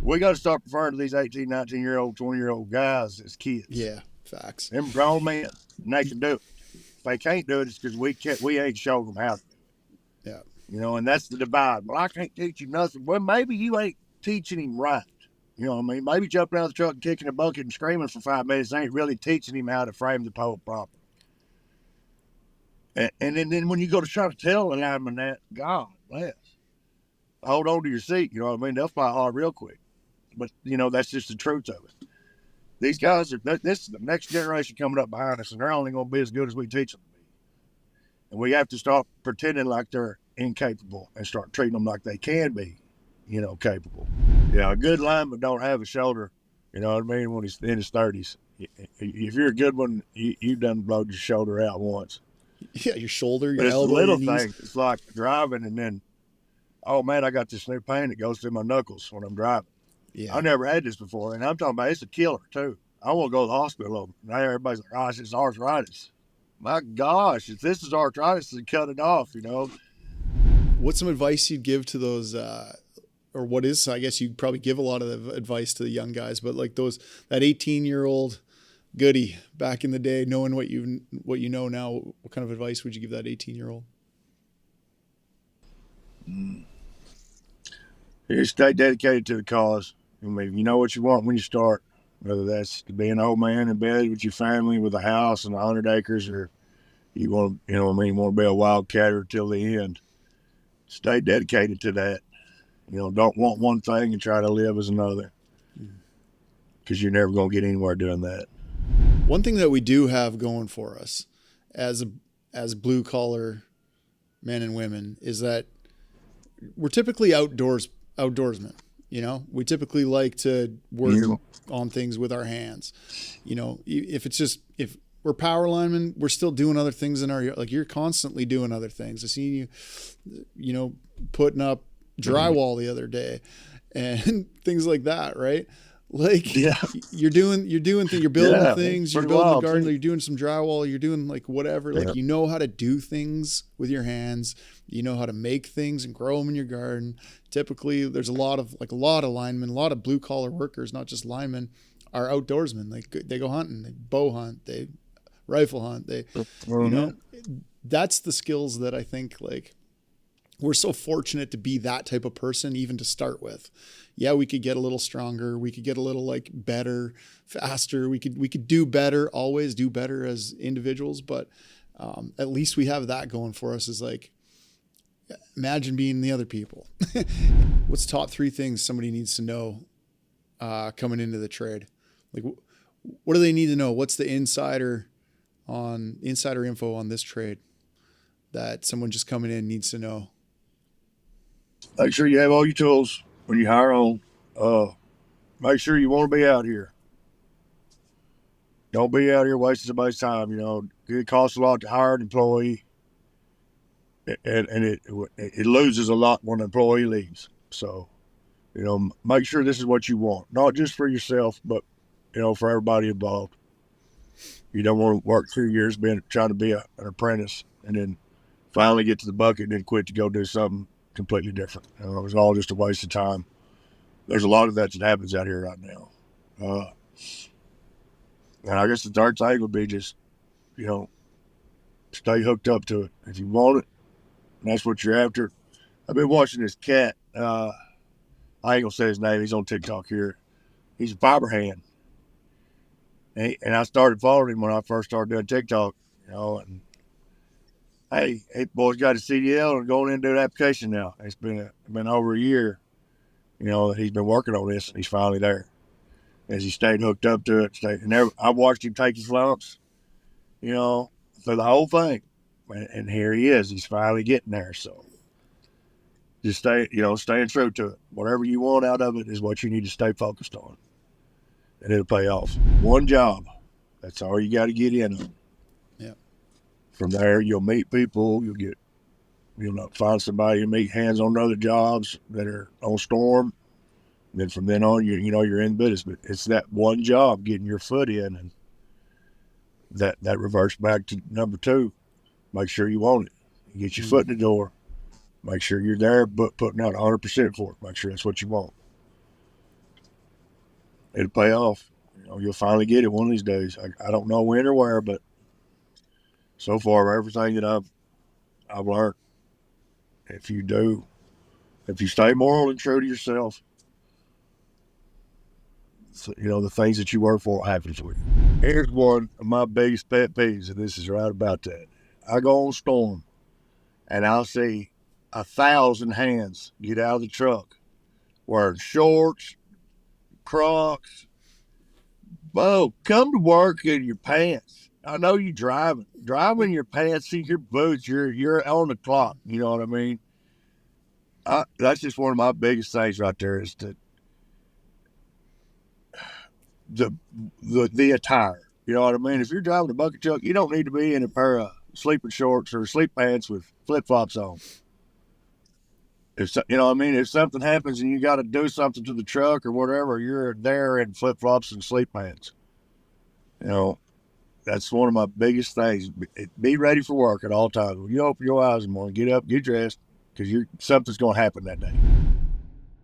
we got to start referring to these 18, 19-year-old, 20-year-old guys as kids. Yeah, facts. Them grown men, and they can do it. If they can't do it, it's because we ain't showed them how to. Yeah. And that's the divide. Well, I can't teach him nothing. Well, maybe you ain't teaching him right. You know what I mean? Maybe jumping out of the truck and kicking a bucket and screaming for 5 minutes ain't really teaching him how to frame the pole properly. And then when you go to try to tell an lineman that, God bless, hold on to your seat. You know what I mean? They'll fly hard real quick. But, that's just the truth of it. These guys, this is the next generation coming up behind us, and they're only going to be as good as we teach them to be. And we have to stop pretending like they're incapable and start treating them like they can be, capable. Yeah, a good lineman don't have a shoulder, you know what I mean, when he's in his 30s. If you're a good one, you've done blowed your shoulder out once. Yeah, your shoulder, your but it's elbow, the little your knees. things. It's like driving and then, oh, man, I got this new pain that goes through my knuckles when I'm driving. Yeah. I never had this before, and I'm talking about it's a killer, too. I won't go to the hospital. Now everybody's like, gosh, it's arthritis. My gosh, if this is arthritis, then cut it off, What's some advice you'd give to those, or what is, I guess you'd probably give a lot of advice to the young guys, but like that 18-year-old goody back in the day, knowing what you know now, what kind of advice would you give that 18-year-old? You stay dedicated to the cause. I mean, you know what you want when you start, whether that's to be an old man in bed with your family with a house and 100 acres, or you want to, you want to be a wildcatter till the end. Stay dedicated to that. Don't want one thing and try to live as another, because you're never going to get anywhere doing that. One thing that we do have going for us as blue collar men and women is that we're typically outdoorsmen. We typically like to work on things with our hands. If we're power linemen, we're still doing other things in our, like, you're constantly doing other things. I seen you, putting up drywall the other day and things like that, right? Like, yeah. you're building things, you're building a garden, too. you're doing some drywall, you're doing like whatever, like, you know how to do things with your hands, you know how to make things and grow them in your garden. Typically there's a lot of linemen, a lot of blue collar workers, not just linemen, are outdoorsmen. They go hunting, they bow hunt, they rifle hunt, that's the skills that I think, like, we're so fortunate to be that type of person, even to start with. Yeah, we could get a little stronger. We could get a little, like, better, faster. We could do better, always do better as individuals. But at least we have that going for us. Is like, imagine being the other people. What's top 3 things somebody needs to know coming into the trade? Like, what do they need to know? What's the insider info on this trade that someone just coming in needs to know? Make sure you have all your tools when you hire on. Make sure you want to be out here. Don't be out here wasting somebody's time. It costs a lot to hire an employee, and it loses a lot when an employee leaves. So, make sure this is what you want, not just for yourself, but for everybody involved. You don't want to work 2 years trying to be an apprentice and then finally get to the bucket and then quit to go do something completely different. It was all just a waste of time. There's a lot of that happens out here right now. And I guess the third thing would be just, stay hooked up to it. If you want it, and that's what you're after. I've been watching this cat. I ain't gonna say his name. He's on TikTok here. He's a fiber hand. And I started following him when I first started doing TikTok, and hey, boy's got his CDL and going in and do the application now. It's been over a year, that he's been working on this, and he's finally there. As he stayed hooked up to it, I watched him take his lumps, through the whole thing, and here he is. He's finally getting there. So just staying true to it. Whatever you want out of it is what you need to stay focused on, and it'll pay off. One job, that's all you got to get in on. From there, you'll meet people. You'll find somebody to meet hands on other jobs that are on storm. And then from then on, you're in business. But it's that one job, getting your foot in, and that reverts back to number 2. Make sure you want it. You get your foot in the door. Make sure you're there, but putting out 100% for it. Make sure that's what you want. It'll pay off. You'll finally get it one of these days. I don't know when or where, but so far, everything that I've learned, if you do, if you stay moral and true to yourself, the things that you work for will happen for you. Here's one of my biggest pet peeves, and this is right about that. I go on storm, and I'll see 1,000 hands get out of the truck wearing shorts, Crocs. Bo, come to work in your pants. I know you driving. Driving your pants in your boots. You're on the clock. You know what I mean? That's just one of my biggest things right there is the attire. You know what I mean? If you're driving a bucket truck, you don't need to be in a pair of sleeping shorts or sleep pants with flip flops on. If you know what I mean, if something happens and you got to do something to the truck or whatever, you're there in flip flops and sleep pants. You know, that's one of my biggest things. Be ready for work at all times. When you open your eyes in the morning, get up, get dressed, because something's going to happen that day.